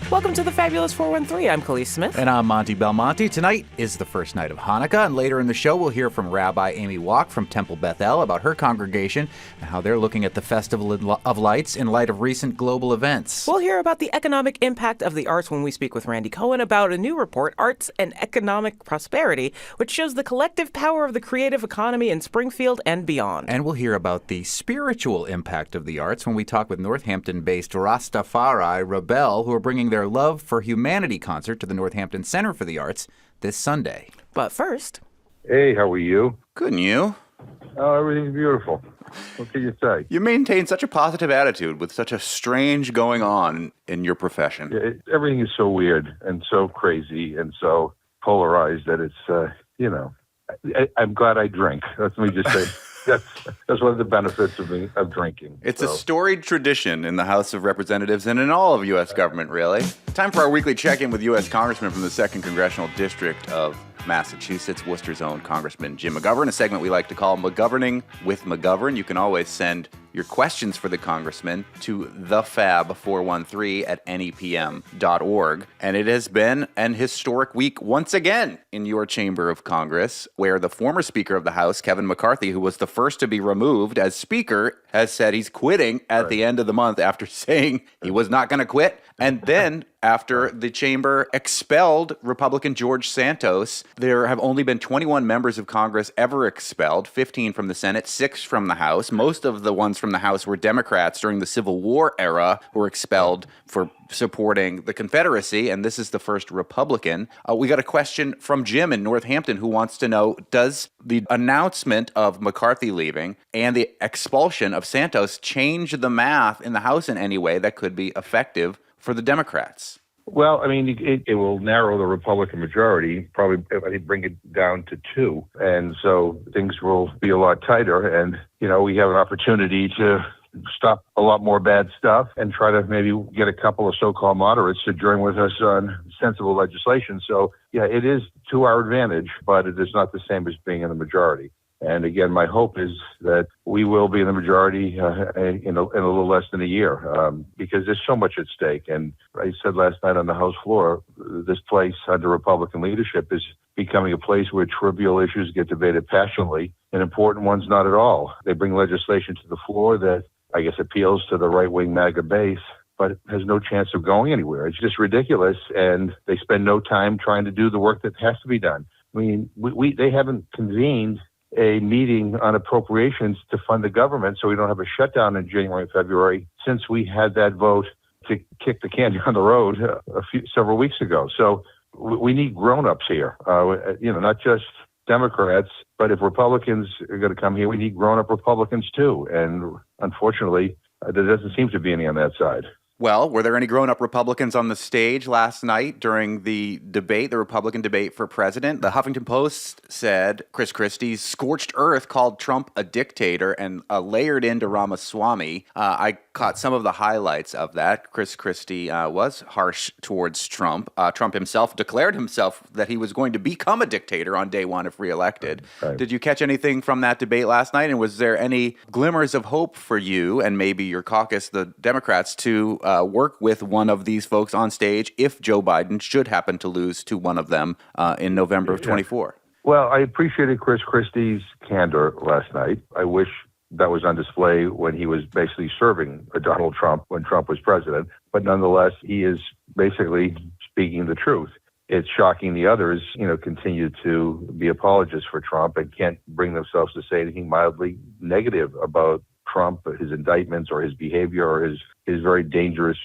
Welcome to the Fabulous 413. I'm Khalees Smith. And I'm Monty Belmonte. Tonight is the first night of Hannukah, and later in the show we'll hear from Rabbi Amy Walk from Temple Beth-El about her congregation and how they're looking at the Festival of Lights in light of recent global events. We'll hear about the economic impact of the arts when we speak with Randy Cohen about a new report, Arts and Economic Prosperity, which shows the collective power of the creative economy in Springfield and beyond. And we'll hear about the spiritual impact of the arts when we talk with Northampton-based Rastafari ReBelle, who are bringing their Love for Humanity concert to the Northampton Center for the Arts this Sunday. But first... Hey, how are you? Good, and you? Oh, everything's beautiful. What can you say? You maintain such a positive attitude with such a strange going on in your profession. Yeah, everything is so weird and so crazy and so polarized that it's, I'm glad I drink. Let me just say. That's one of the benefits of drinking. It's a storied tradition in the House of Representatives and in all of U.S. government, really. Time for our weekly check-in with U.S. Congressman from the 2nd Congressional District of Massachusetts, Worcester's own Congressman Jim McGovern, a segment we like to call McGoverning with McGovern. You can always send your questions for the congressman to thefab413@nepm.org. And it has been an historic week once again in your chamber of Congress, where the former Speaker of the House, Kevin McCarthy, who was the first to be removed as Speaker, has said he's quitting at the end of the month after saying he was not going to quit. And then after the chamber expelled Republican George Santos, there have only been 21 members of Congress ever expelled, 15 from the Senate, 6 from the House. Most of the ones from the House were Democrats during the Civil War era who were expelled for supporting the Confederacy, and this is the first Republican. We got a question from Jim in Northampton who wants to know, does the announcement of McCarthy leaving and the expulsion of Santos change the math in the House in any way that could be effective for the Democrats? Well, I mean, it will narrow the Republican majority, probably bring it down to 2. And so things will be a lot tighter. And, we have an opportunity to stop a lot more bad stuff and try to maybe get a couple of so-called moderates to join with us on sensible legislation. So, yeah, it is to our advantage, but it is not the same as being in the majority. And again, my hope is that we will be in the majority in a little less than a year, because there's so much at stake. And I said last night on the House floor, this place under Republican leadership is becoming a place where trivial issues get debated passionately and important ones not at all. They bring legislation to the floor that I guess appeals to the right-wing MAGA base, but has no chance of going anywhere. It's just ridiculous, and they spend no time trying to do the work that has to be done. I mean, they haven't convened a meeting on appropriations to fund the government so we don't have a shutdown in January and February since we had that vote to kick the can down the road several weeks ago. So we need grown-ups here, not just Democrats, but if Republicans are going to come here, we need grown-up Republicans too. And unfortunately, there doesn't seem to be any on that side. Well, were there any grown-up Republicans on the stage last night during the debate, the Republican debate for president? The Huffington Post said Chris Christie's scorched earth called Trump a dictator and layered into Ramaswamy. I caught some of the highlights of that. Chris Christie was harsh towards Trump. Trump himself declared himself that he was going to become a dictator on day one if reelected. Right. Did you catch anything from that debate last night? And was there any glimmers of hope for you and maybe your caucus, the Democrats, to work with one of these folks on stage if Joe Biden should happen to lose to one of them in November of 24? Well, I appreciated Chris Christie's candor last night. I wish that was on display when he was basically serving Donald Trump when Trump was president. But nonetheless, he is basically speaking the truth. It's shocking the others, continue to be apologists for Trump and can't bring themselves to say anything mildly negative about Trump, his indictments or his behavior or his very dangerous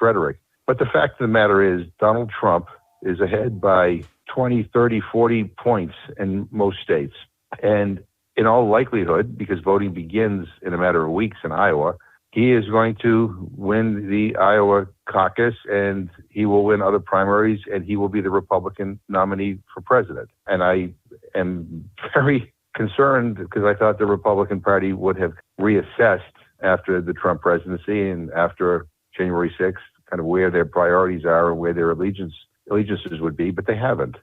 rhetoric. But the fact of the matter is Donald Trump is ahead by 20, 30, 40 points in most states. And in all likelihood, because voting begins in a matter of weeks in Iowa, he is going to win the Iowa caucus and he will win other primaries and he will be the Republican nominee for president. And I am very concerned because I thought the Republican Party would have reassessed after the Trump presidency and after January 6th, kind of where their priorities are and where their allegiances would be, but they haven't.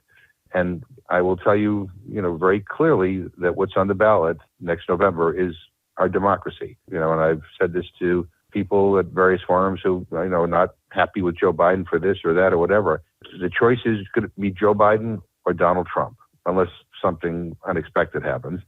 And I will tell you, very clearly that what's on the ballot next November is our democracy. And I've said this to people at various forums who, are not happy with Joe Biden for this or that or whatever. The choice is going to be Joe Biden or Donald Trump, unless something unexpected happens.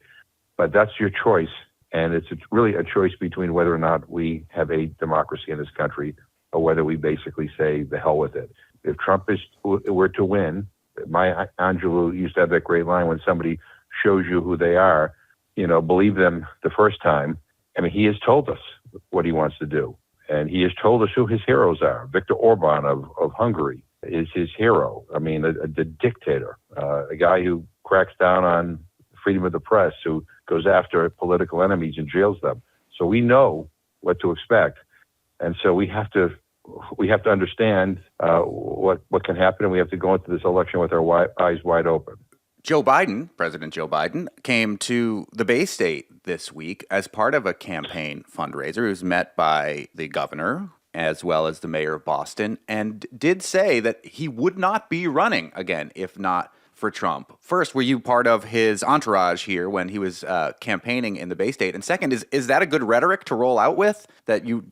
But that's your choice. And it's really a choice between whether or not we have a democracy in this country or whether we basically say the hell with it. If Trump were to win, Maya Angelou used to have that great line, when somebody shows you who they are, believe them the first time. I mean, he has told us what he wants to do. And he has told us who his heroes are. Viktor Orban of Hungary is his hero. I mean, the dictator, a guy who cracks down on freedom of the press, who goes after political enemies and jails them. So we know what to expect. And so we have to understand what can happen, and we have to go into this election with our eyes wide open. President Joe Biden, came to the Bay State this week as part of a campaign fundraiser. He was met by the governor as well as the mayor of Boston, and did say that he would not be running again if not for Trump. First, were you part of his entourage here when he was campaigning in the Bay State? And second, is that a good rhetoric to roll out with, that you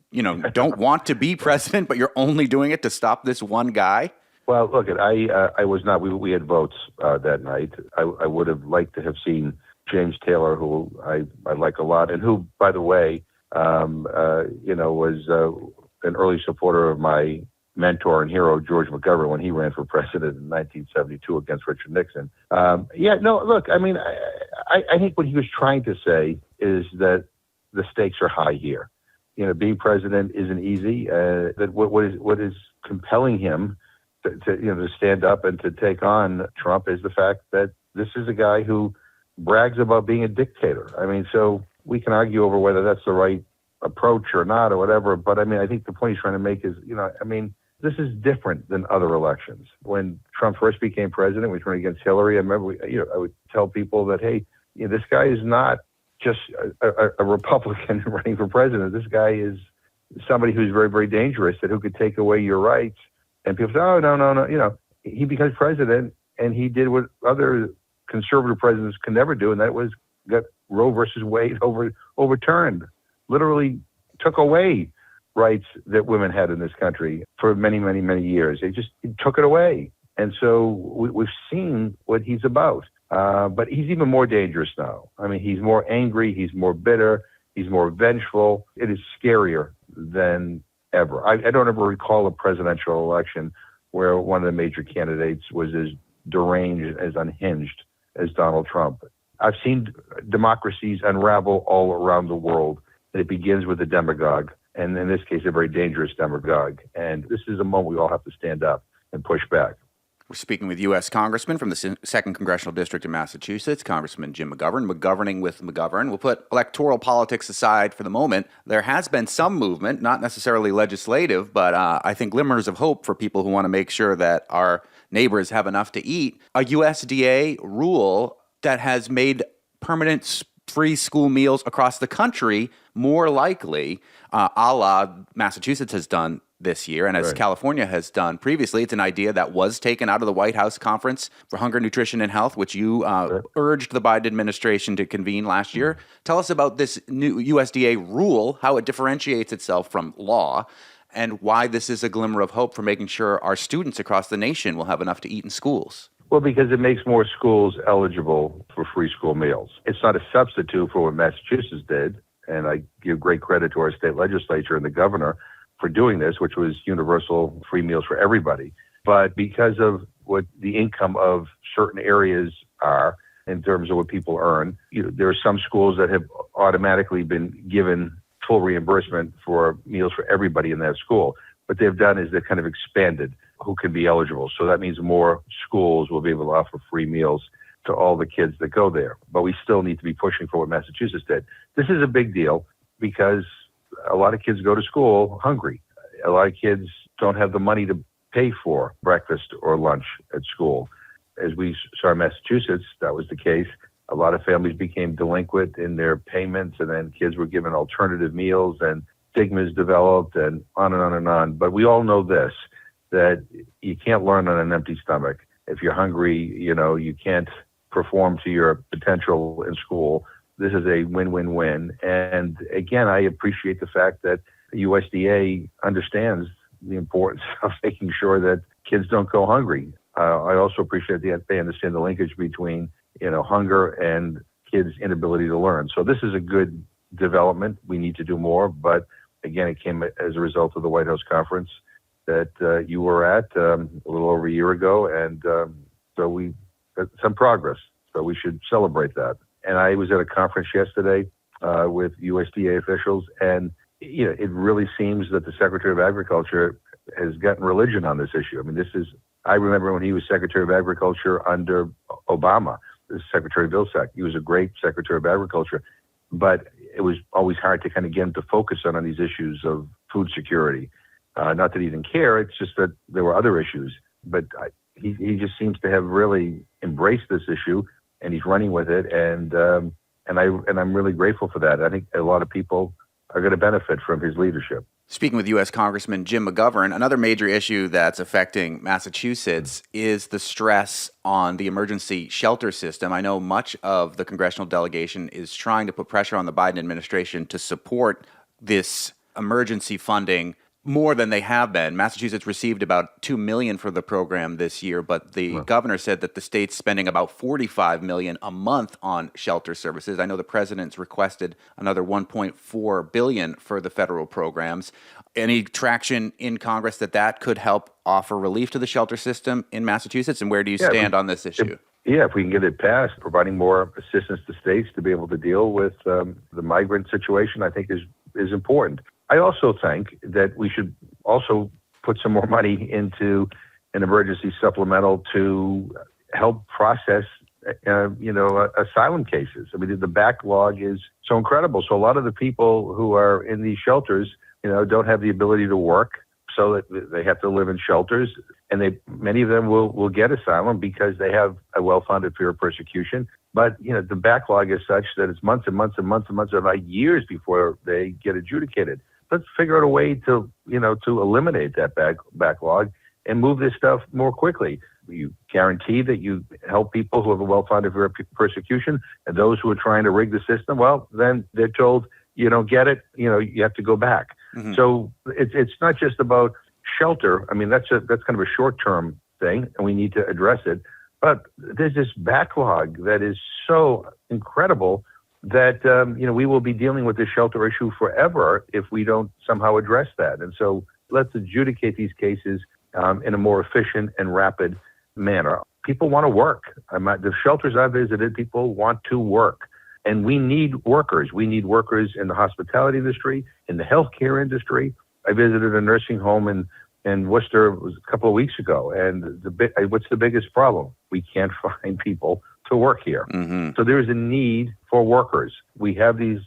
don't want to be president, but you're only doing it to stop this one guy? Well, look, I was not. We had votes that night. I would have liked to have seen James Taylor, who I like a lot, and who, by the way, was an early supporter of my mentor and hero, George McGovern, when he ran for president in 1972 against Richard Nixon. I think what he was trying to say is that the stakes are high here. Being president isn't easy. That what is compelling him to stand up and to take on Trump is the fact that this is a guy who brags about being a dictator. I mean, so we can argue over whether that's the right approach or not or whatever. But I mean, I think the point he's trying to make is, this is different than other elections. When Trump first became president, we turned against Hillary. I remember, I would tell people that, hey, this guy is not just a Republican running for president. This guy is somebody who's very, very dangerous, who could take away your rights. And people say, oh, no. He becomes president, and he did what other conservative presidents can never do, and that was got Roe versus Wade overturned. Literally took away rights that women had in this country for many, many, many years. He took it away. And so we've seen what he's about. But he's even more dangerous now. I mean, he's more angry. He's more bitter. He's more vengeful. It is scarier than ever. I don't ever recall a presidential election where one of the major candidates was as deranged, as unhinged as Donald Trump. I've seen democracies unravel all around the world, and it begins with a demagogue, and in this case, a very dangerous demagogue. And this is a moment we all have to stand up and push back. We're speaking with U.S. Congressman from the 2nd Congressional District in Massachusetts, Congressman Jim McGovern, McGoverning with McGovern. We'll put electoral politics aside for the moment. There has been some movement, not necessarily legislative, but I think glimmers of hope for people who want to make sure that our neighbors have enough to eat. A USDA rule that has made permanent free school meals across the country more likely, a la Massachusetts has done this year, and as California has done previously. It's an idea that was taken out of the White House Conference for Hunger, Nutrition, and Health, which you urged the Biden administration to convene last year. Tell us about this new USDA rule, how it differentiates itself from law, and why this is a glimmer of hope for making sure our students across the nation will have enough to eat in schools. Well, because it makes more schools eligible for free school meals. It's not a substitute for what Massachusetts did, and I give great credit to our state legislature and the governor for doing this, which was universal free meals for everybody. But because of what the income of certain areas are in terms of what people earn, there are some schools that have automatically been given full reimbursement for meals for everybody in that school. What they've done is they've kind of expanded who can be eligible. So that means more schools will be able to offer free meals to all the kids that go there. But we still need to be pushing for what Massachusetts did. This is a big deal because a lot of kids go to school hungry. A lot of kids don't have the money to pay for breakfast or lunch at school. As we saw in Massachusetts, that was the case. A lot of families became delinquent in their payments, and then kids were given alternative meals, and stigmas developed, and on and on and on. But we all know this, that you can't learn on an empty stomach. If you're hungry, you can't perform to your potential in school. This is a win-win-win. And again, I appreciate the fact that, the USDA understands the importance of making sure that kids don't go hungry. I also appreciate that they understand the linkage between, hunger and kids' inability to learn. So this is a good development. We need to do more, but again, it came as a result of the White House conference that you were at a little over a year ago, and so we had some progress. So we should celebrate that. And I was at a conference yesterday with USDA officials, and it really seems that the Secretary of Agriculture has gotten religion on this issue. I mean, I remember when he was Secretary of Agriculture under Obama, Secretary Vilsack. He was a great Secretary of Agriculture, but it was always hard to kind of get him to focus on these issues of food security. Not that he didn't care, it's just that there were other issues. But he just seems to have really embraced this issue, and he's running with it, and I'm really grateful for that. I think a lot of people are going to benefit from his leadership. Speaking with U.S. Congressman Jim McGovern, another major issue that's affecting Massachusetts is the stress on the emergency shelter system. I know much of the congressional delegation is trying to put pressure on the Biden administration to support this emergency funding more than they have been. Massachusetts received about $2 million for the program this year, but the governor said that the state's spending about $45 million a month on shelter services. I know the president's requested another $1.4 billion for the federal programs. Any traction in Congress that could help offer relief to the shelter system in Massachusetts? And where do you stand on this issue? If we can get it passed, providing more assistance to states to be able to deal with the migrant situation, I think is important. I also think that we should also put some more money into an emergency supplemental to help process, asylum cases. I mean, the backlog is so incredible. So a lot of the people who are in these shelters, don't have the ability to work, so that they have to live in shelters. And many of them will get asylum because they have a well-founded fear of persecution. But, the backlog is such that it's months and months and months and months, like years before they get adjudicated. Let's figure out a way to eliminate that backlog and move this stuff more quickly. You guarantee that you help people who have a well-founded fear of persecution, and those who are trying to rig the system, well, then they're told, you don't get it, you have to go back. Mm-hmm. So it's not just about shelter. I mean, that's kind of a short-term thing, and we need to address it. But there's this backlog that is so incredible that, we will be dealing with this shelter issue forever if we don't somehow address that. And so let's adjudicate these cases in a more efficient and rapid manner. People want to work. The shelters I visited, people want to work. And we need workers. We need workers in the hospitality industry, in the healthcare industry. I visited a nursing home in Worcester a couple of weeks ago. And what's the biggest problem? We can't find people to work here. Mm-hmm. So there is a need for workers. We have these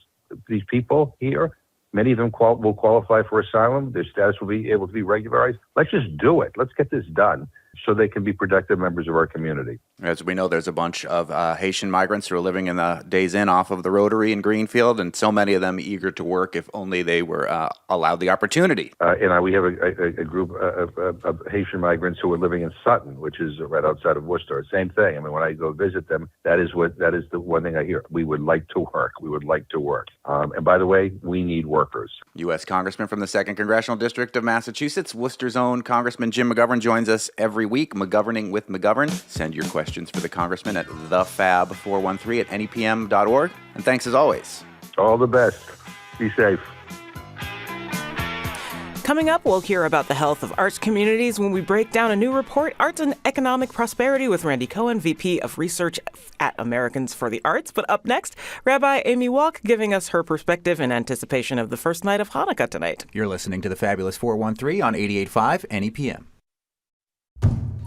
people here. Many of them will qualify for asylum. Their status will be able to be regularized. Let's just do it. Let's get this done so they can be productive members of our community. As we know, there's a bunch of Haitian migrants who are living in the Days Inn off of the Rotary in Greenfield, and so many of them eager to work if only they were allowed the opportunity. We have a group of Haitian migrants who are living in Sutton, which is right outside of Worcester. Same thing. I mean, when I go visit them, that is the one thing I hear. We would like to work. We would like to work. And by the way, we need workers. U.S. Congressman from the 2nd Congressional District of Massachusetts, Worcester's own Congressman Jim McGovern joins us every week. McGoverning with McGovern. Send your questions for the Congressman at thefab413@nepm.org. And thanks as always. All the best. Be safe. Coming up, we'll hear about the health of arts communities when we break down a new report, Arts and Economic Prosperity, with Randy Cohen, VP of Research at Americans for the Arts. But up next, Rabbi Amy Walk giving us her perspective in anticipation of the first night of Hannukah tonight. You're listening to the Fabulous 413 on 88.5 NEPM.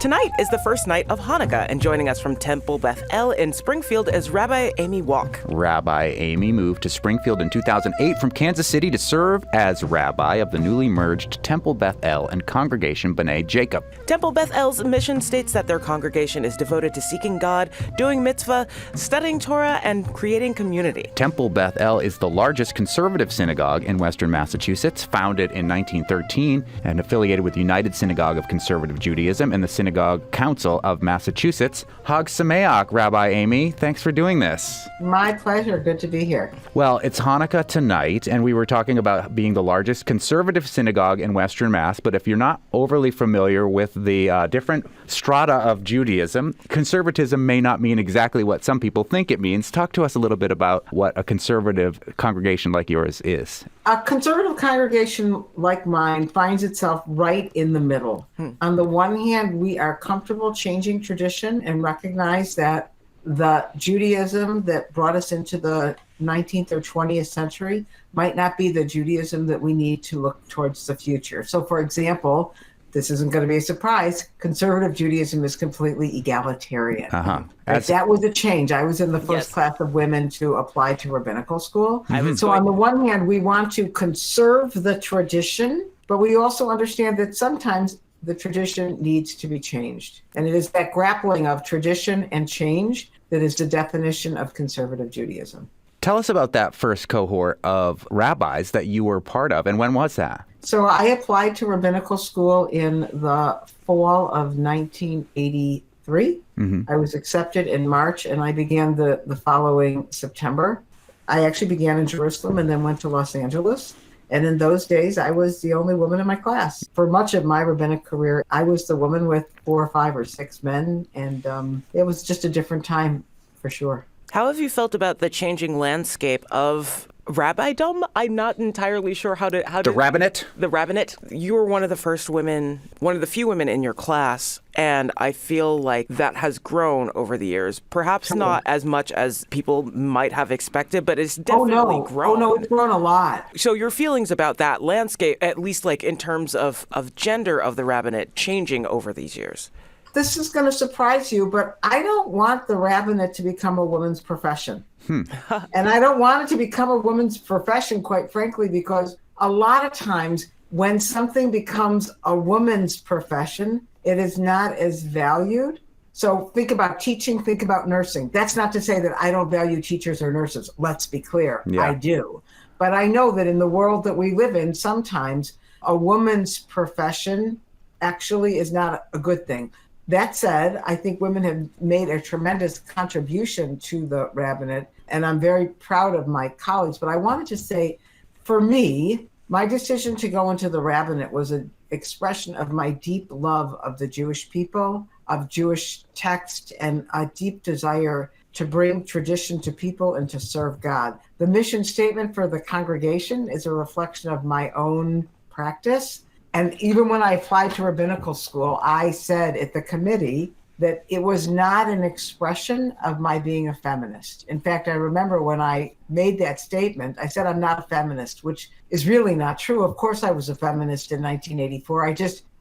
Tonight is the first night of Hannukah, and joining us from Temple Beth El in Springfield is Rabbi Amy Walk. Rabbi Amy moved to Springfield in 2008 from Kansas City to serve as rabbi of the newly merged Temple Beth El and Congregation B'nai Jacob. Temple Beth El's mission states that their congregation is devoted to seeking God, doing mitzvah, studying Torah, and creating community. Temple Beth El is the largest conservative synagogue in Western Massachusetts, founded in 1913 and affiliated with the United Synagogue of Conservative Judaism and the Synagogue Synagogue Council of Massachusetts. Hag Sameach, Rabbi Amy. Thanks for doing this. My pleasure. Good to be here. Well, it's Hanukkah tonight, and we were talking about being the largest conservative synagogue in Western Mass, but if you're not overly familiar with the different strata of Judaism, conservatism may not mean exactly what some people think it means. Talk to us a little bit about what a conservative congregation like yours is. A conservative congregation like mine finds itself right in the middle. On the one hand, we are comfortable changing tradition and recognize that the Judaism that brought us into the 19th or 20th century might not be the Judaism that we need to look towards the future. So, for example, this isn't going to be a surprise, conservative Judaism is completely egalitarian. That was a change. I was in the first class of women to apply to rabbinical school. So on the one hand, we want to conserve the tradition, but we also understand that sometimes the tradition needs to be changed. And it is that grappling of tradition and change that is the definition of conservative Judaism. Tell us about that first cohort of rabbis that you were part of, and when was that? So I applied to rabbinical school in the fall of 1983. I was accepted in March, and I began the following September. I actually began in Jerusalem and then went to Los Angeles. And in those days, I was the only woman in my class. For much of my rabbinic career, I was the woman with 4 or 5 or 6 men, and it was just a different time for sure. How have you felt about the changing landscape of rabbidom? I'm not entirely sure how to The rabbinate? The rabbinate. You were one of the first women, one of the few women in your class, and I feel like that has grown over the years. Perhaps not as much as people might have expected, but it's definitely grown. Oh, no, it's grown a lot. So your feelings about that landscape, at least like in terms of gender of the rabbinate, changing over these years? This is going to surprise you, but I don't want the rabbinate to become a woman's profession. And I don't want it to become a woman's profession, quite frankly, because a lot of times when something becomes a woman's profession, it is not as valued. So think about teaching, think about nursing. That's not to say that I don't value teachers or nurses. Let's be clear. Yeah. I do. But I know that in the world that we live in, sometimes a woman's profession actually is not a good thing. That said, I think women have made a tremendous contribution to the rabbinate, and I'm very proud of my colleagues. But I wanted to say, for me, my decision to go into the rabbinate was an expression of my deep love of the Jewish people, of Jewish text, and a deep desire to bring tradition to people and to serve God. The mission statement for the congregation is a reflection of my own practice. And even when I applied to rabbinical school, I said at the committee that it was not an expression of my being a feminist. In fact, I remember when I made that statement, I said I'm not a feminist, which is really not true. Of course I was a feminist in 1984.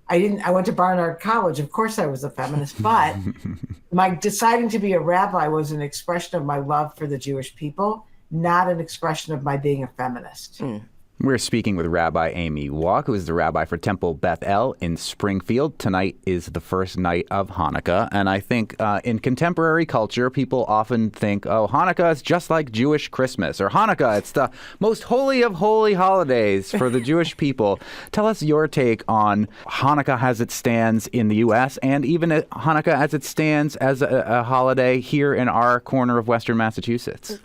I went to Barnard College. Of course I was a feminist, but my deciding to be a rabbi was an expression of my love for the Jewish people, not an expression of my being a feminist. We're speaking with Rabbi Amy Walk, who is the rabbi for Temple Beth El in Springfield. Tonight is the first night of Hanukkah. And I think in contemporary culture, people often think, oh, Hanukkah is just like Jewish Christmas, or Hanukkah, it's the most holy of holy holidays for the Jewish people. Tell us your take on Hanukkah as it stands in the U.S. and even Hanukkah as it stands as a holiday here in our corner of Western Massachusetts.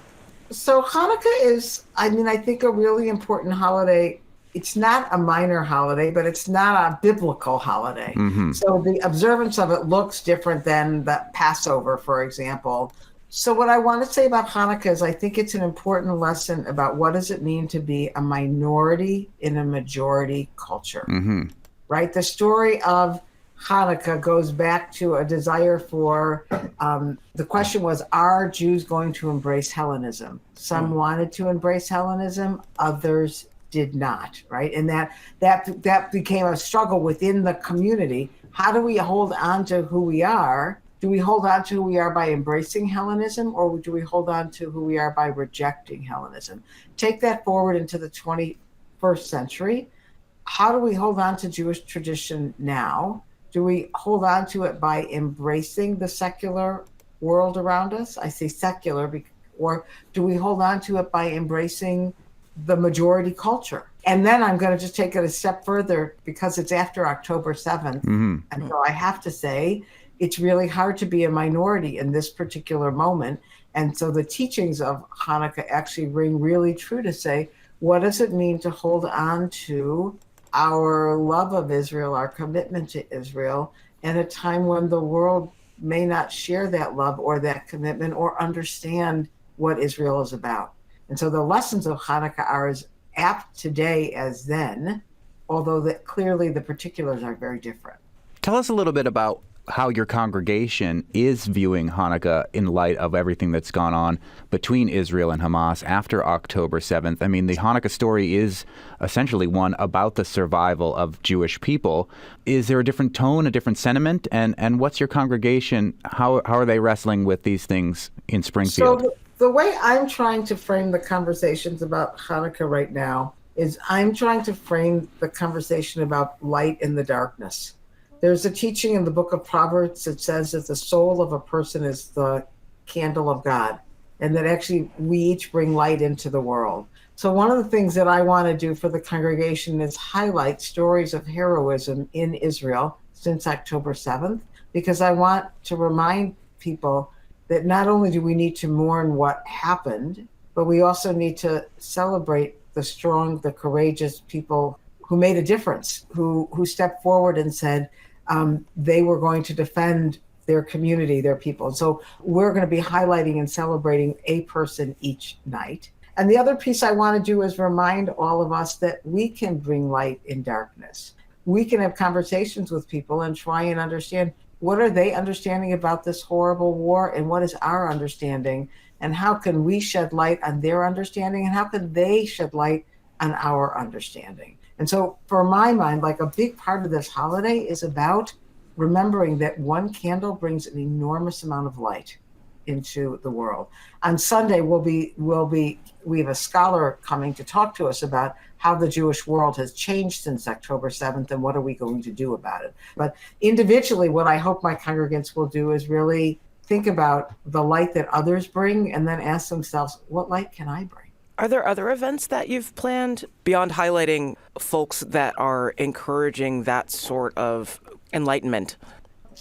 So Hanukkah is, I think, a really important holiday. It's not a minor holiday, but it's not a biblical holiday. So the observance of it looks different than the Passover, for example. So what I want to say about Hanukkah is I think it's an important lesson about what does it mean to be a minority in a majority culture, right? The story of Hanukkah goes back to a desire for, the question was, are Jews going to embrace Hellenism? Some wanted to embrace Hellenism, others did not, right? And that became a struggle within the community. How do we hold on to who we are? Do we hold on to who we are by embracing Hellenism, or do we hold on to who we are by rejecting Hellenism? Take that forward into the 21st century. How do we hold on to Jewish tradition now? Do we hold on to it by embracing the secular world around us? I say secular, or do we hold on to it by embracing the majority culture? And then I'm going to just take it a step further because it's after October 7th. And so I have to say, it's really hard to be a minority in this particular moment. And so the teachings of Hannukah actually ring really true to say, what does it mean to hold on to our love of Israel, our commitment to Israel, in a time when the world may not share that love or that commitment or understand what Israel is about? And so the lessons of Hannukah are as apt today as then, although clearly the particulars are very different. Tell us a little bit about how your congregation is viewing Hannukah in light of everything that's gone on between Israel and Hamas after October 7th. I mean, the Hannukah story is essentially one about the survival of Jewish people. Is there a different tone, a different sentiment? And what's your congregation, how are they wrestling with these things in Springfield? So the way I'm trying to frame the conversations about Hannukah right now is I'm trying to frame the conversation about light in the darkness. There's a teaching in the book of Proverbs that says that the soul of a person is the candle of God, and that actually we each bring light into the world. So one of the things that I want to do for the congregation is highlight stories of heroism in Israel since October 7th, because I want to remind people that not only do we need to mourn what happened, but we also need to celebrate the strong, the courageous people who made a difference, who stepped forward and said they were going to defend their community, their people. And so we're going to be highlighting and celebrating a person each night. And the other piece I want to do is remind all of us that we can bring light in darkness. We can have conversations with people and try and understand, what are they understanding about this horrible war, and what is our understanding, and how can we shed light on their understanding, and how can they shed light on our understanding? And so for my mind, like a big part of this holiday is about remembering that one candle brings an enormous amount of light into the world. On Sunday, we have a scholar coming to talk to us about how the Jewish world has changed since October 7th and what are we going to do about it. But individually, what I hope my congregants will do is really think about the light that others bring and then ask themselves, what light can I bring? Are there other events that you've planned beyond highlighting folks that are encouraging that sort of enlightenment?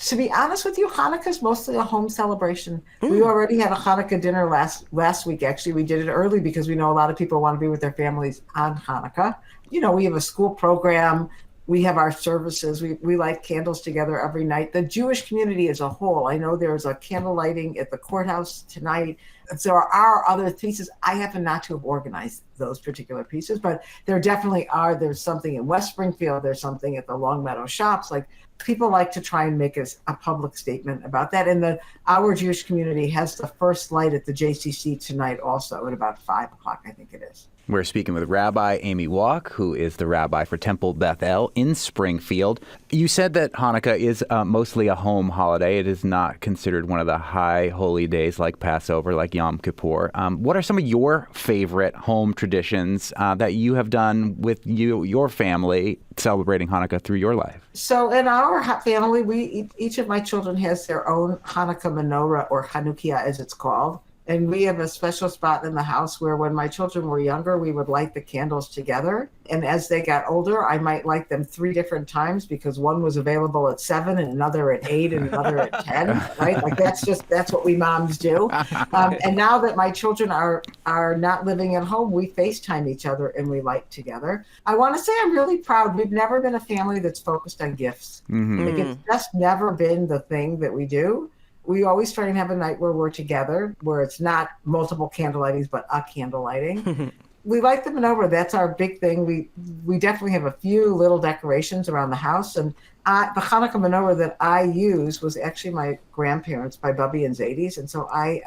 To be honest with you, Hanukkah is mostly a home celebration. We already had a Hanukkah dinner last week. Actually, we did it early because we know a lot of people want to be with their families on Hanukkah. You know, we have a school program. We have our services. We light candles together every night. The Jewish community as a whole, I know there's a candle lighting at the courthouse tonight. So there are other pieces. I happen not to have organized those particular pieces, but there definitely are. There's something in West Springfield. There's something at the Longmeadow shops. Like, people like to try and make a public statement about that. And our Jewish community has the first light at the JCC tonight also at about 5 o'clock, I think it is. We're speaking with Rabbi Amy Walk, who is the rabbi for Temple Beth El in Springfield. You said that Hanukkah is mostly a home holiday. It is not considered one of the high holy days like Passover, like Yom Kippur. What are some of your favorite home traditions that you have done with your family celebrating Hanukkah through your life? So in our family, each of my children has their own Hanukkah menorah, or Hannukah as it's called. And we have a special spot in the house where when my children were younger, we would light the candles together. And as they got older, I might light them 3 different times because one was available at 7 and another at 8 and another at 10, right? Like that's what we moms do. And now that my children are not living at home, we FaceTime each other and we light together. I want to say I'm really proud. We've never been a family that's focused on gifts. Mm-hmm. Like, it's just never been the thing that we do. We always try and have a night where we're together, where it's not multiple candle lightings, but a candle lighting. We light the menorah. That's our big thing. We definitely have a few little decorations around the house. And the Hanukkah menorah that I use was actually my grandparents, by Bubby and Zadie's. And so I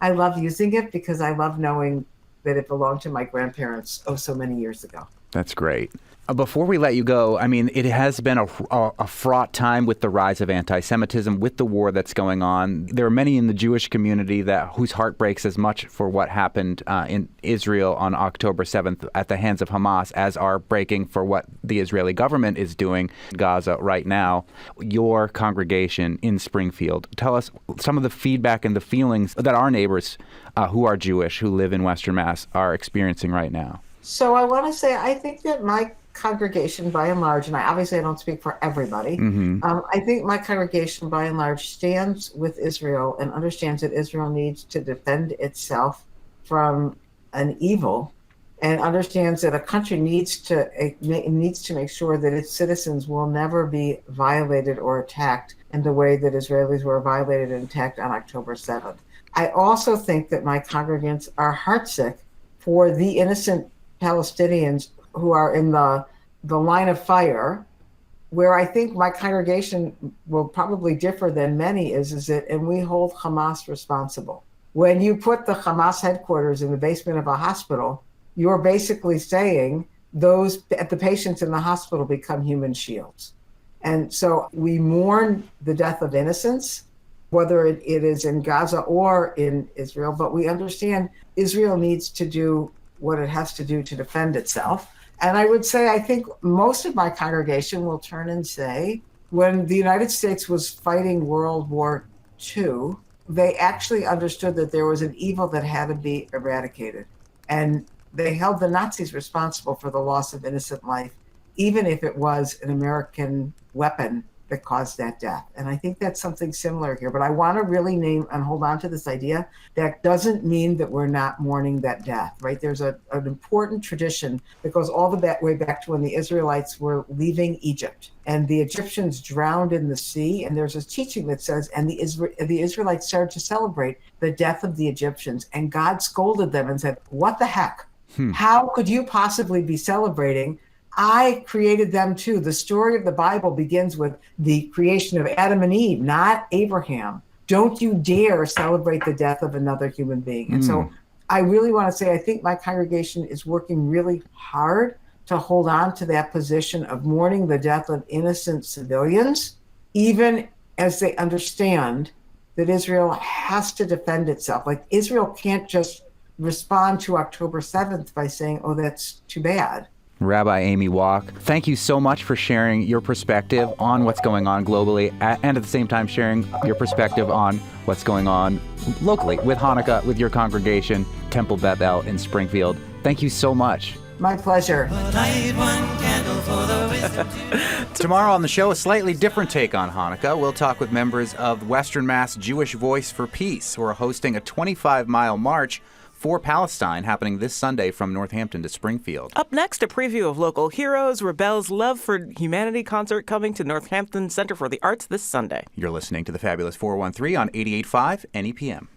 love using it because I love knowing that it belonged to my grandparents so many years ago. That's great. Before we let you go, I mean, it has been a fraught time with the rise of anti-Semitism, with the war that's going on. There are many in the Jewish community whose heart breaks as much for what happened in Israel on October 7th at the hands of Hamas as are breaking for what the Israeli government is doing in Gaza right now. Your congregation in Springfield, tell us some of the feedback and the feelings that our neighbors who are Jewish, who live in Western Mass, are experiencing right now. So I want to say, I think that my congregation, by and large, and I don't speak for everybody, I think my congregation, by and large, stands with Israel and understands that Israel needs to defend itself from an evil, and understands that a country needs to make sure that its citizens will never be violated or attacked in the way that Israelis were violated and attacked on October 7th. I also think that my congregants are heartsick for the innocent Palestinians who are in the line of fire. Where I think my congregation will probably differ than many is that, and we hold Hamas responsible. When you put the Hamas headquarters in the basement of a hospital, you're basically saying the patients in the hospital become human shields. And so we mourn the death of innocents, whether it is in Gaza or in Israel, but we understand Israel needs to do what it has to do to defend itself. And I would say, I think most of my congregation will turn and say, when the United States was fighting World War II, they actually understood that there was an evil that had to be eradicated. And they held the Nazis responsible for the loss of innocent life, even if it was an American weapon that caused that death. And I think that's something similar here. But I want to really name and hold on to this idea that doesn't mean that we're not mourning that death, right? There's an important tradition that goes all the way back to when the Israelites were leaving Egypt and the Egyptians drowned in the sea. And there's a teaching that says, and the Israelites started to celebrate the death of the Egyptians. And God scolded them and said, what the heck? How could you possibly be celebrating? I created them too. The story of the Bible begins with the creation of Adam and Eve, not Abraham. Don't you dare celebrate the death of another human being. And so I really want to say, I think my congregation is working really hard to hold on to that position of mourning the death of innocent civilians, even as they understand that Israel has to defend itself. Like, Israel can't just respond to October 7th by saying, oh, that's too bad. Rabbi Amy Walk, thank you so much for sharing your perspective on what's going on globally, and at the same time sharing your perspective on what's going on locally with Hannukah, with your congregation, Temple Beth El in Springfield. Thank you so much. My pleasure. Tomorrow on the show, a slightly different take on Hannukah. We'll talk with members of Western Mass Jewish Voice for Peace, who are hosting a 25-mile march for Palestine happening this Sunday from Northampton to Springfield. Up next, a preview of local heroes, ReBelle's Love for Humanity concert coming to Northampton Center for the Arts this Sunday. You're listening to the Fabulous 413 on 88.5 NEPM.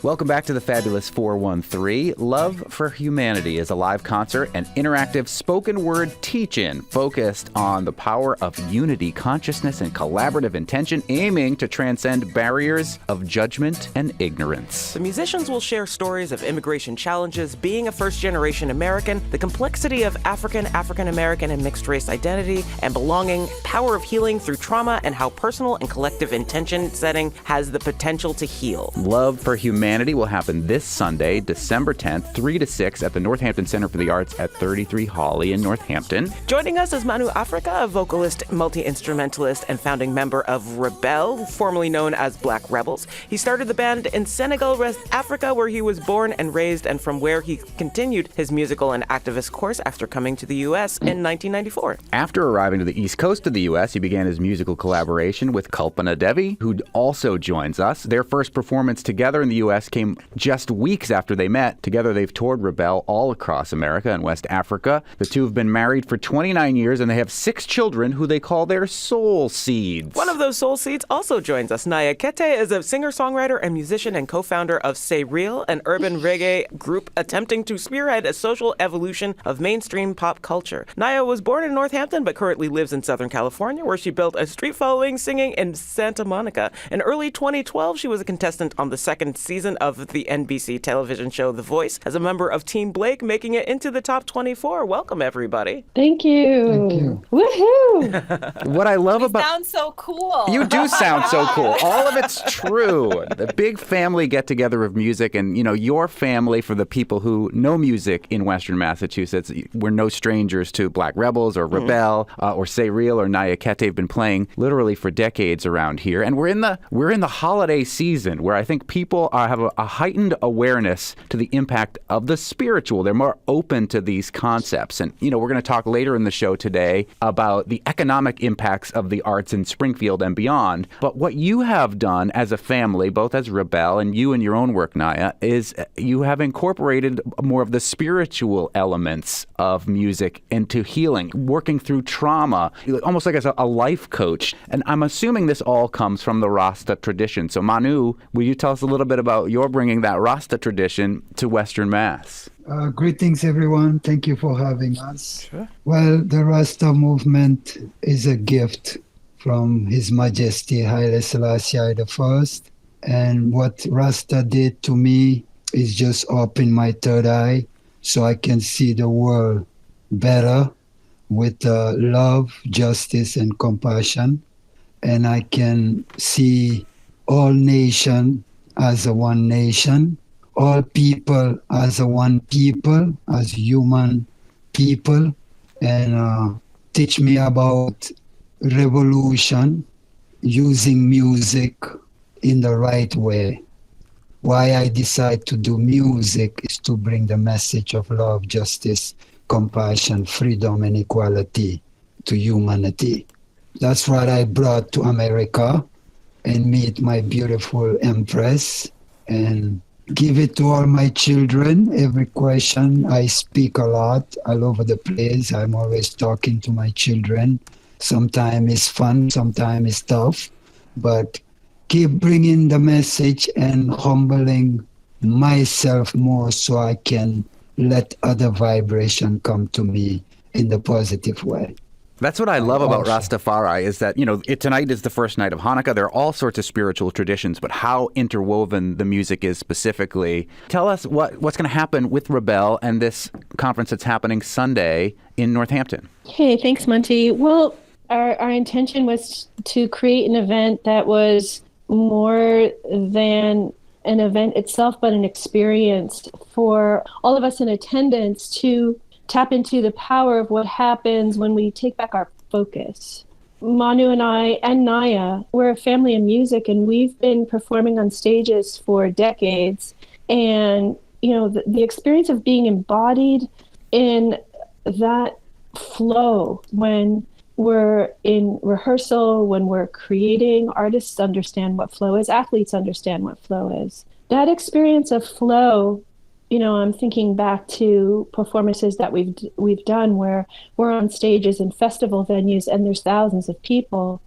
Welcome back to the Fabulous 413. Love for Humanity is a live concert and interactive spoken word teach-in focused on the power of unity, consciousness, and collaborative intention, aiming to transcend barriers of judgment and ignorance. The musicians will share stories of immigration challenges, being a first-generation American, the complexity of African-American, and mixed-race identity and belonging, power of healing through trauma, and how personal and collective intention setting has the potential to heal. Love for Humanity will happen this Sunday, December 10th, 3 to 6 at the Northampton Center for the Arts at 33 Hawley in Northampton. Joining us is Manu Africa, a vocalist, multi-instrumentalist, and founding member of ReBelle, formerly known as Black Rebels. He started the band in Senegal, West Africa, where he was born and raised, and from where he continued his musical and activist course after coming to the U.S. in 1994. After arriving to the East Coast of the U.S., he began his musical collaboration with Kalpana Devi, who also joins us. Their first performance together in the U.S. came just weeks after they met. Together, they've toured ReBelle all across America and West Africa. The two have been married for 29 years, and they have 6 children who they call their soul seeds. One of those soul seeds also joins us. Naya Kete is a singer-songwriter and musician and co-founder of Say Real, an urban reggae group attempting to spearhead a social evolution of mainstream pop culture. Naya was born in Northampton, but currently lives in Southern California, where she built a street following singing in Santa Monica. In early 2012, she was a contestant on the second season of the NBC television show The Voice as a member of Team Blake, making it into the top 24. Welcome, everybody. Thank you. Woohoo! What I love You about... sound so cool. You do sound so cool. All of it's true. The big family get-together of music, and, you know, your family, for the people who know music in Western Massachusetts, we're no strangers to Black Rebels or ReBelle or Say Real or Naya Kete. Have been playing literally for decades around here, and we're in the holiday season where I think people have have a heightened awareness to the impact of the spiritual. They're more open to these concepts. And, we're going to talk later in the show today about the economic impacts of the arts in Springfield and beyond. But what you have done as a family, both as ReBelle and you in your own work, Naya, is you have incorporated more of the spiritual elements of music into healing, working through trauma, almost like as a life coach. And I'm assuming this all comes from the Rasta tradition. So Manu, will you tell us a little bit about your bringing that Rasta tradition to Western Mass? Greetings, everyone. Thank you for having us. Sure. Well, the Rasta movement is a gift from His Majesty Haile Selassie I. And what Rasta did to me is just open my third eye so I can see the world better with love, justice, and compassion. And I can see all nation as a one nation, all people as a one people, as human people, and teach me about revolution using music in the right way. Why I decide to do music is to bring the message of love, justice, compassion, freedom, and equality to humanity. That's what I brought to America and meet my beautiful Empress and give it to all my children. Every question, I speak a lot all over the place. I'm always talking to my children. Sometimes it's fun, sometimes it's tough, but keep bringing the message and humbling myself more so I can let other vibration come to me in the positive way. That's what I love about Rastafari is that, tonight is the first night of Hanukkah. There are all sorts of spiritual traditions, but how interwoven the music is specifically. Tell us what's going to happen with ReBelle and this conference that's happening Sunday in Northampton. Hey, thanks, Monty. Well, our intention was to create an event that was more than an event itself, but an experience for all of us in attendance to tap into the power of what happens when we take back our focus. Manu and I and Naya, we're a family of music, and we've been performing on stages for decades. And, the experience of being embodied in that flow when we're in rehearsal, when we're creating, artists understand what flow is, athletes understand what flow is. That experience of flow, I'm thinking back to performances that we've done where we're on stages in festival venues and there's thousands of people.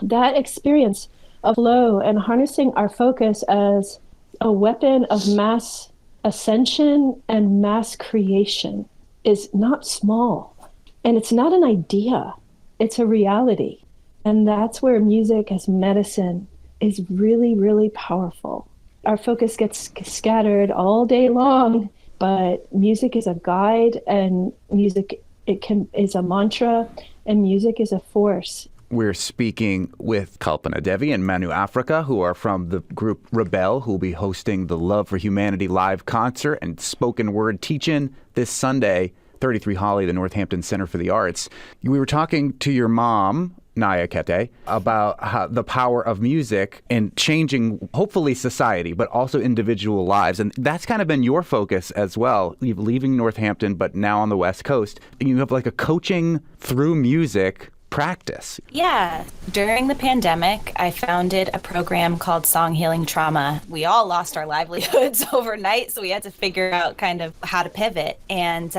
That experience of flow and harnessing our focus as a weapon of mass ascension and mass creation is not small. And it's not an idea, it's a reality. And that's where music as medicine is really, really powerful. Our focus gets scattered all day long, but music is a guide, and music is a mantra, and music is a force. We're speaking with Kalpana Devi and Manu Africa, who are from the group ReBelle, who will be hosting the Love for Humanity live concert and spoken word teach-in this Sunday, 33 Hawley, the Northampton Center for the Arts. We were talking to your mom, Naya Kete, about how the power of music in changing, hopefully, society, but also individual lives. And that's kind of been your focus as well, leaving Northampton, but now on the West Coast. You have like a coaching through music practice. Yeah. During the pandemic, I founded a program called Song Healing Trauma. We all lost our livelihoods overnight, so we had to figure out kind of how to pivot. And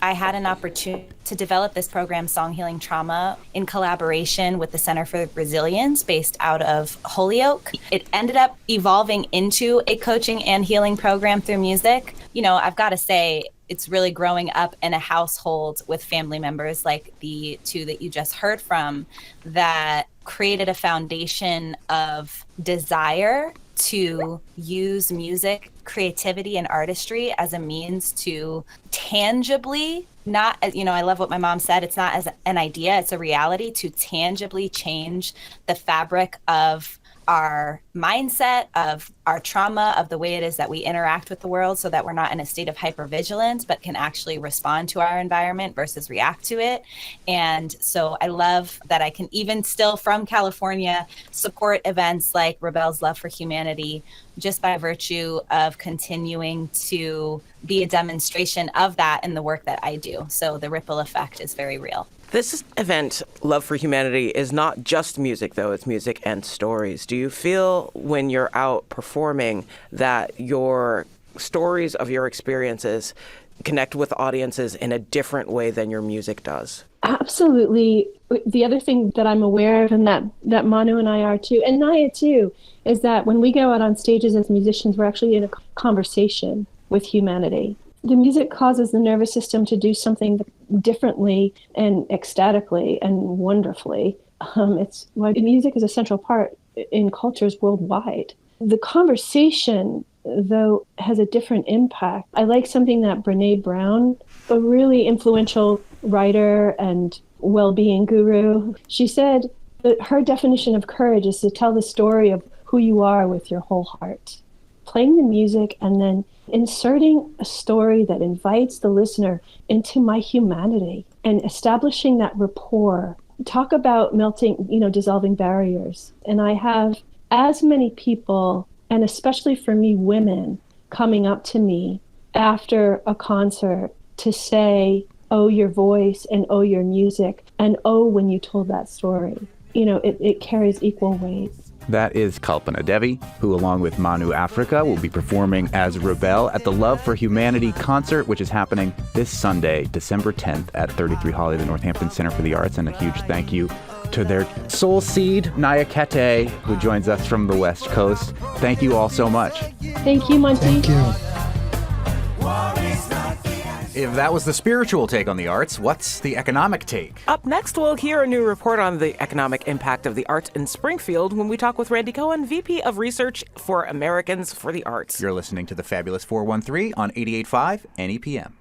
I had an opportunity to develop this program, Song Healing Trauma, in collaboration with the Center for Resilience based out of Holyoke. It ended up evolving into a coaching and healing program through music. I've got to say, it's really growing up in a household with family members like the two that you just heard from that created a foundation of desire to use music, creativity, and artistry as a means to tangibly, not, I love what my mom said, it's not as an idea, it's a reality, to tangibly change the fabric of our mindset, of our trauma, of the way it is that we interact with the world, so that we're not in a state of hypervigilance, but can actually respond to our environment versus react to it. And so I love that I can even still from California support events like ReBelle's Love for Humanity, just by virtue of continuing to be a demonstration of that in the work that I do. So the ripple effect is very real. This event, Love for Humanity, is not just music, though. It's music and stories. Do you feel when you're out performing that your stories of your experiences connect with audiences in a different way than your music does? Absolutely. The other thing that I'm aware of, and that Manu and I are too, and Naya too, is that when we go out on stages as musicians, we're actually in a conversation with humanity. The music causes the nervous system to do something differently and ecstatically and wonderfully. It's why music is a central part in cultures worldwide. The conversation, though, has a different impact. I like something that Brené Brown, a really influential writer and well-being guru, she said that her definition of courage is to tell the story of who you are with your whole heart. Playing the music and then inserting a story that invites the listener into my humanity and establishing that rapport. Talk about dissolving barriers. And I have as many people, and especially for me, women, coming up to me after a concert to say, oh, your voice, and oh, your music, and oh, when you told that story. It carries equal weight. That is Kalpana Devi, who along with Manu Africa will be performing as ReBelle at the Love for Humanity concert, which is happening this Sunday, December 10th at 33 Hawley, the Northampton Center for the Arts. And a huge thank you to their soul seed, Naya Kete, who joins us from the West Coast. Thank you all so much. Thank you, Monty. Thank you. If that was the spiritual take on the arts, what's the economic take? Up next, we'll hear a new report on the economic impact of the arts in Springfield when we talk with Randy Cohen, VP of Research for Americans for the Arts. You're listening to the Fabulous 413 on 88.5 NEPM.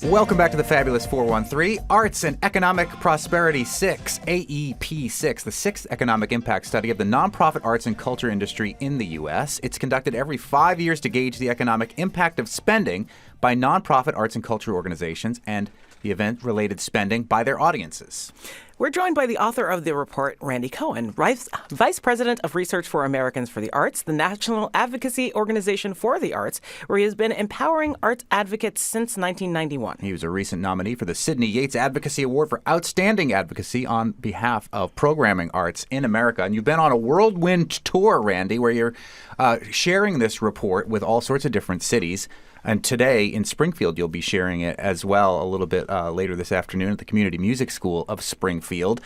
Welcome back to the Fabulous 413, Arts and Economic Prosperity 6, AEP 6, the sixth economic impact study of the nonprofit arts and culture industry in the U.S. It's conducted every 5 years to gauge the economic impact of spending by nonprofit arts and culture organizations and the event-related spending by their audiences. We're joined by the author of the report, Randy Cohen, Vice President of Research for Americans for the Arts, the National Advocacy Organization for the Arts, where he has been empowering arts advocates since 1991. He was a recent nominee for the Sidney Yates Advocacy Award for Outstanding Advocacy on behalf of programming arts in America. And you've been on a whirlwind tour, Randy, where you're sharing this report with all sorts of different cities. And today in Springfield, you'll be sharing it as well a little bit later this afternoon at the Community Music School of Springfield.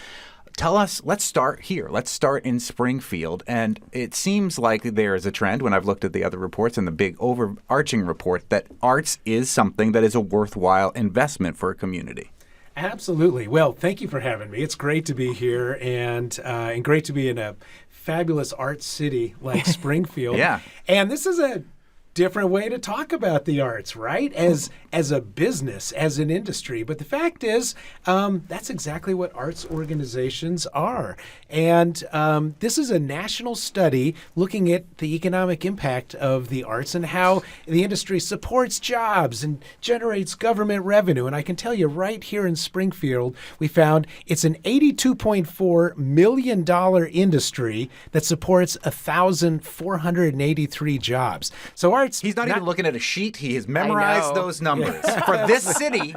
Tell us, let's start here. Let's start in Springfield. And it seems like there is a trend when I've looked at the other reports and the big overarching report that arts is something that is a worthwhile investment for a community. Absolutely. Well, thank you for having me. It's great to be here and great to be in a fabulous art city like Springfield. Yeah. And this is a different way to talk about the arts, right? As a business, as an industry. But the fact is, that's exactly what arts organizations are. And this is a national study looking at the economic impact of the arts and how the industry supports jobs and generates government revenue. And I can tell you right here in Springfield, we found it's an $82.4 million industry that supports 1,483 jobs. So arts. He's not even looking at a sheet. He has memorized those numbers for this city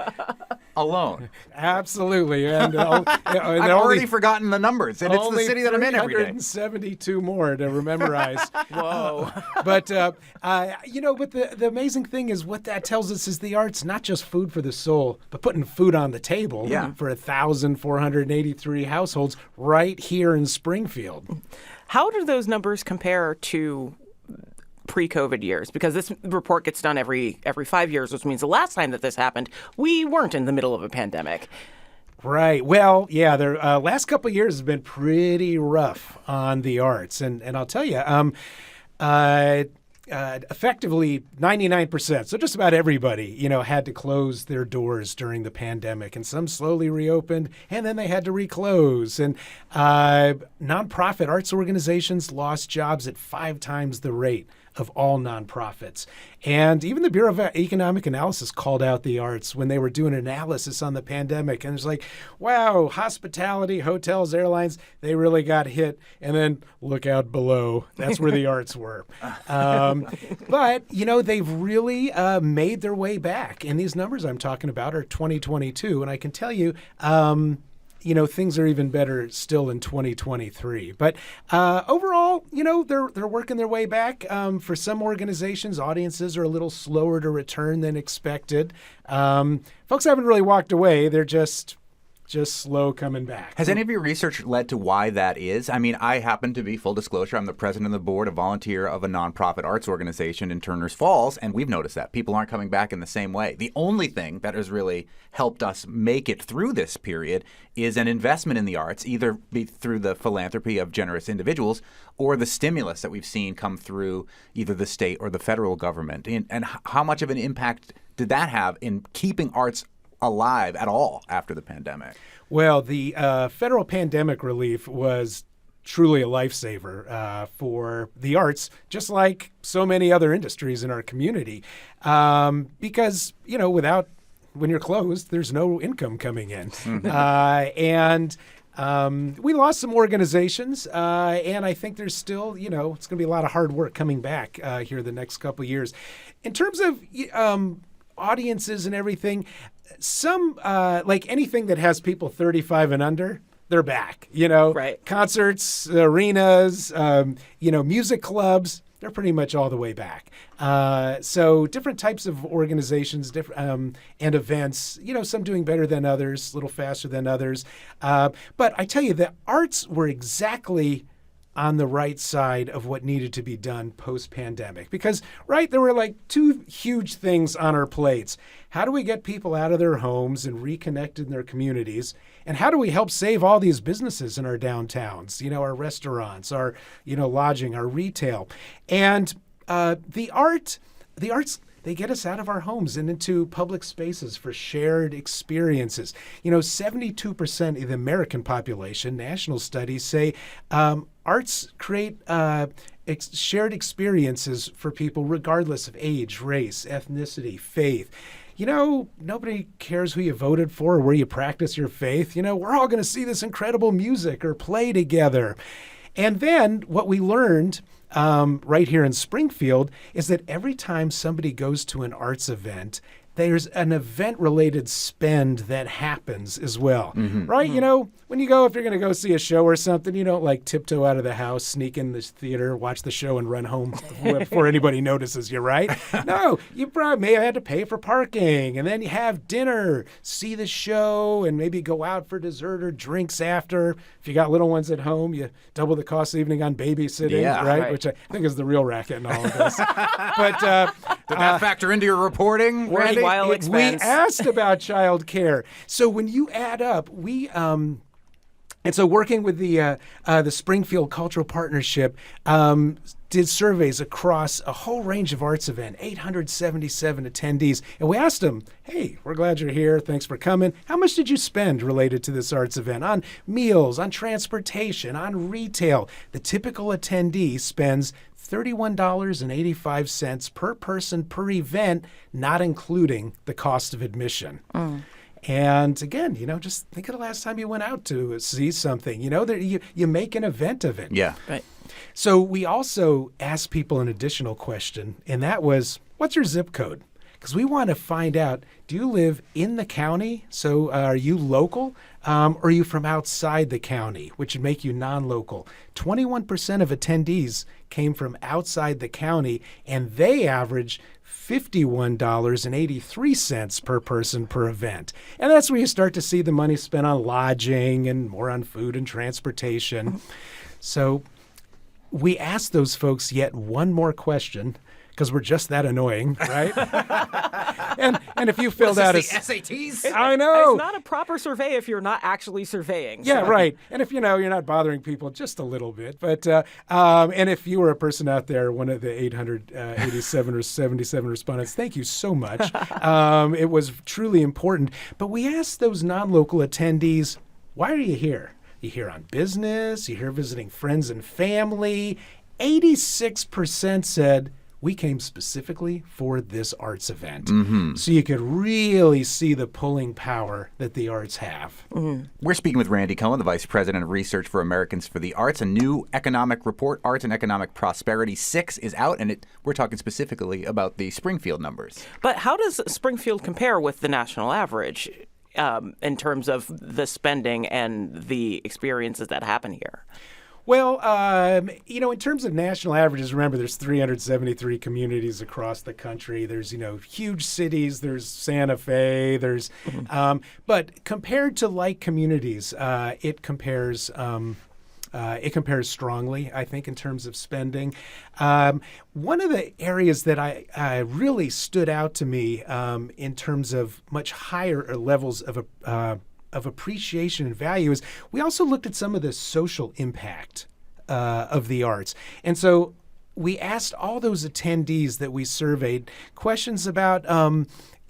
alone. Absolutely. And I've already forgotten the numbers, and it's the city that I'm in every day. 372 more to memorize. Whoa. But the amazing thing is what that tells us is the arts, not just food for the soul, but putting food on the table for 1,483 households right here in Springfield. How do those numbers compare to pre-COVID years? Because this report gets done every 5 years, which means the last time that this happened, we weren't in the middle of a pandemic. Right. Well, yeah, the last couple of years have been pretty rough on the arts. And I'll tell you, effectively 99%. So just about everybody, had to close their doors during the pandemic, and some slowly reopened, and then they had to reclose. And nonprofit arts organizations lost jobs at 5 times the rate of all nonprofits. And even the Bureau of Economic Analysis called out the arts when they were doing analysis on the pandemic. And it's like, wow, hospitality, hotels, airlines, they really got hit. And then look out below. That's where the arts were. But, they've really made their way back. And these numbers I'm talking about are 2022. And I can tell you, things are even better still in 2023. But overall, they're working their way back. For some organizations, audiences are a little slower to return than expected. Folks haven't really walked away. They're just slow coming back. Has any of your research led to why that is? I mean, I happen to be, full disclosure, I'm the president of the board, a volunteer of a nonprofit arts organization in Turners Falls, and we've noticed that people aren't coming back in the same way. The only thing that has really helped us make it through this period is an investment in the arts, either be through the philanthropy of generous individuals or the stimulus that we've seen come through either the state or the federal government. And how much of an impact did that have in keeping arts alive at all after the pandemic? Well, the federal pandemic relief was truly a lifesaver for the arts, just like so many other industries in our community. Because, when you're closed, there's no income coming in. And we lost some organizations, and I think there's still, it's going to be a lot of hard work coming back here the next couple of years. In terms of audiences and everything, some like anything that has people 35 and under, they're back. Right. Concerts, arenas, music clubs, they're pretty much all the way back. So different types of organizations, different and events. Some doing better than others, a little faster than others. But I tell you, the arts were exactly on the right side of what needed to be done post-pandemic. Because, there were like 2 huge things on our plates. How do we get people out of their homes and reconnect in their communities? And how do we help save all these businesses in our downtowns, our restaurants, our, lodging, our retail? And the arts, they get us out of our homes and into public spaces for shared experiences. 72% of the American population, national studies say, arts create shared experiences for people regardless of age, race, ethnicity, faith. Nobody cares who you voted for or where you practice your faith. We're all going to see this incredible music or play together. And then what we learned right here in Springfield is that every time somebody goes to an arts event, there's an event-related spend that happens as well, right? Mm-hmm. When you go, if you're going to go see a show or something, you don't like tiptoe out of the house, sneak in the theater, watch the show, and run home before anybody notices you, right? No, you probably may have had to pay for parking, and then you have dinner, see the show, and maybe go out for dessert or drinks after. If you got little ones at home, you double the cost of the evening on babysitting, right? Which I think is the real racket in all of this. But did that factor into your reporting, Randy? We asked about child care. So when you add up, and so working with the Springfield Cultural Partnership, did surveys across a whole range of arts events, 877 attendees. And we asked them, hey, we're glad you're here. Thanks for coming. How much did you spend related to this arts event? On meals, on transportation, on retail. The typical attendee spends $31.85 per person per event, not including the cost of admission. And again, just think of the last time you went out to see something. You make an event of it. Yeah. Right. So we also asked people an additional question, and that was, what's your zip code? Because we want to find out, do you live in the county? So are you local? Or are you from outside the county, which would make you non-local? 21% of attendees came from outside the county, and they average $51.83 per person per event. And that's where you start to see the money spent on lodging and more on food and transportation. So we asked those folks yet one more question, because we're just that annoying, right? and if you filled out the SATs? I know. It's not a proper survey if you're not actually surveying. Yeah, so. right. And if you're not bothering people just a little bit, but and if you were a person out there, one of the 887 or 77 respondents, thank you so much. It was truly important. But we asked those non-local attendees, why are you here? You here on business? You here visiting friends and family? 86% said, we came specifically for this arts event. Mm-hmm. So you could really see the pulling power that the arts have. Mm-hmm. We're speaking with Randy Cohen, the Vice President of Research for Americans for the Arts. A new economic report, Arts and Economic Prosperity 6, is out, and we're talking specifically about the Springfield numbers. But how does Springfield compare with the national average in terms of the spending and the experiences that happen here? Well, in terms of national averages, remember there's 373 communities across the country. There's, huge cities. There's Santa Fe. There's, but compared to like communities, it compares strongly, I think, in terms of spending. One of the areas that I really stood out to me in terms of much higher levels of appreciation and value is we also looked at some of the social impact of the arts. And so we asked all those attendees that we surveyed questions about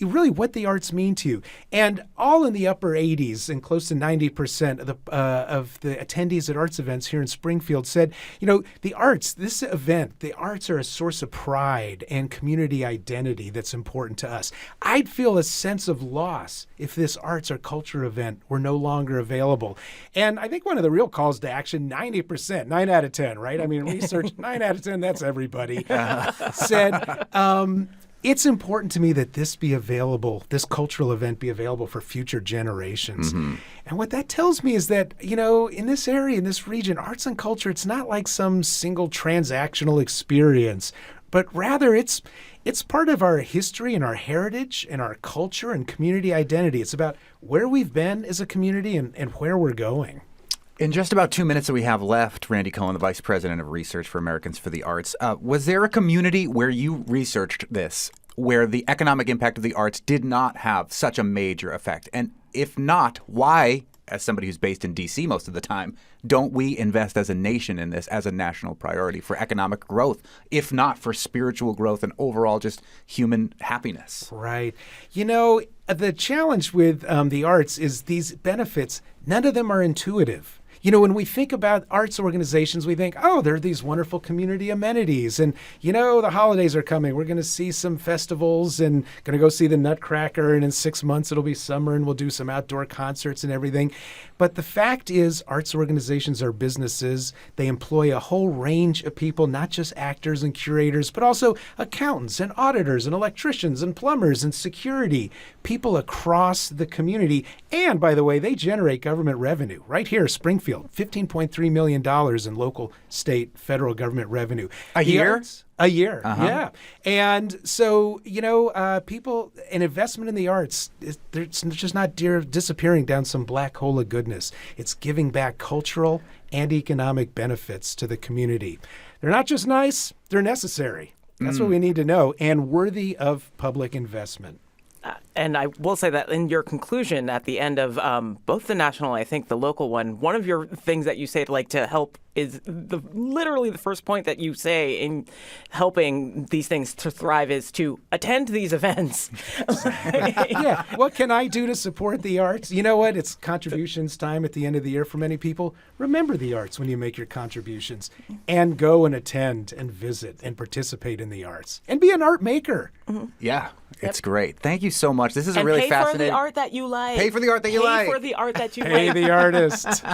really what the arts mean to you. And all in the upper 80s and close to 90% of the attendees at arts events here in Springfield said, the arts, this event, the arts are a source of pride and community identity that's important to us. I'd feel a sense of loss if this arts or culture event were no longer available. And I think one of the real calls to action, 90%, 9 out of 10, right? I mean, research, 9 out of 10, that's everybody, said, it's important to me that this cultural event be available for future generations. Mm-hmm. And what that tells me is that, in this area, in this region, arts and culture, it's not like some single transactional experience, but rather it's part of our history and our heritage and our culture and community identity. It's about where we've been as a community and where we're going. In just about 2 minutes that we have left, Randy Cohen, the Vice President of Research for Americans for the Arts, was there a community where you researched this, where the economic impact of the arts did not have such a major effect? And if not, why, as somebody who's based in D.C. most of the time, don't we invest as a nation in this as a national priority for economic growth, if not for spiritual growth and overall just human happiness? Right. The challenge with the arts is these benefits, none of them are intuitive. When we think about arts organizations, we think, there are these wonderful community amenities. And, the holidays are coming. We're going to see some festivals and going to go see the Nutcracker. And in 6 months, it'll be summer and we'll do some outdoor concerts and everything. But the fact is, arts organizations are businesses. They employ a whole range of people, not just actors and curators, but also accountants and auditors and electricians and plumbers and security, people across the community. And, by the way, they generate government revenue right here, Springfield. $15.3 million in local, state, federal government revenue. A year? A year, uh-huh. Yeah. And so, people, an investment in the arts, it's just not disappearing down some black hole of goodness. It's giving back cultural and economic benefits to the community. They're not just nice, they're necessary. That's what we need to know, and worthy of public investment. And I will say that in your conclusion at the end of both the national and I think the local one of your things that you say to help is literally the first point that you say in helping these things to thrive is to attend these events. Yeah. What can I do to support the arts? You know what? It's contributions time at the end of the year for many people. Remember the arts when you make your contributions and go and attend and visit and participate in the arts and be an art maker. Mm-hmm. Yeah. It's great. Thank you so much. This is a really fascinating. Pay for the art that you like. Pay for the art that you like. Pay for the art that you Pay like. the artist.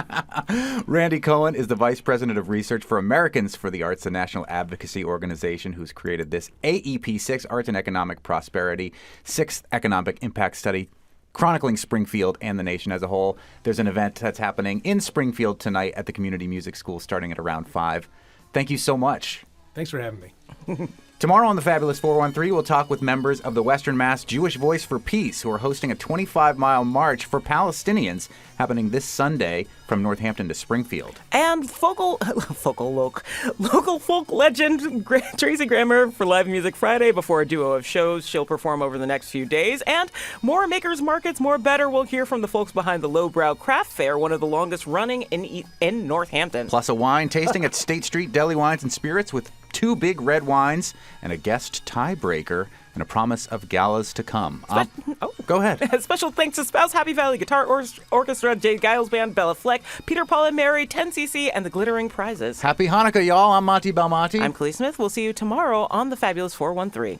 Randy Cohen is the Vice President of Research for Americans for the Arts, a national advocacy organization who's created this AEP 6, Arts and Economic Prosperity, 6th Economic Impact Study, chronicling Springfield and the nation as a whole. There's an event that's happening in Springfield tonight at the Community Music School starting at around 5. Thank you so much. Thanks for having me. Tomorrow on the Fabulous 413, we'll talk with members of the Western Mass Jewish Voice for Peace, who are hosting a 25-mile march for Palestinians happening this Sunday from Northampton to Springfield. And local folk legend Tracy Grammer for Live Music Friday before a duo of shows she'll perform over the next few days. And more makers markets, more better. We'll hear from the folks behind the Lowbrow Craft Fair, one of the longest running in Northampton. Plus a wine tasting at State Street Deli Wines and Spirits with 2 big red wines and a guest tiebreaker and a promise of galas to come. Go ahead. Special thanks to Spouse Happy Valley Guitar Orchestra, Jade Giles Band, Bella Fleck, Peter, Paul and Mary, 10cc, and the Glittering Prizes. Happy Hanukkah, y'all. I'm Monty Belmonte. I'm Clee Smith. We'll see you tomorrow on the Fabulous 413.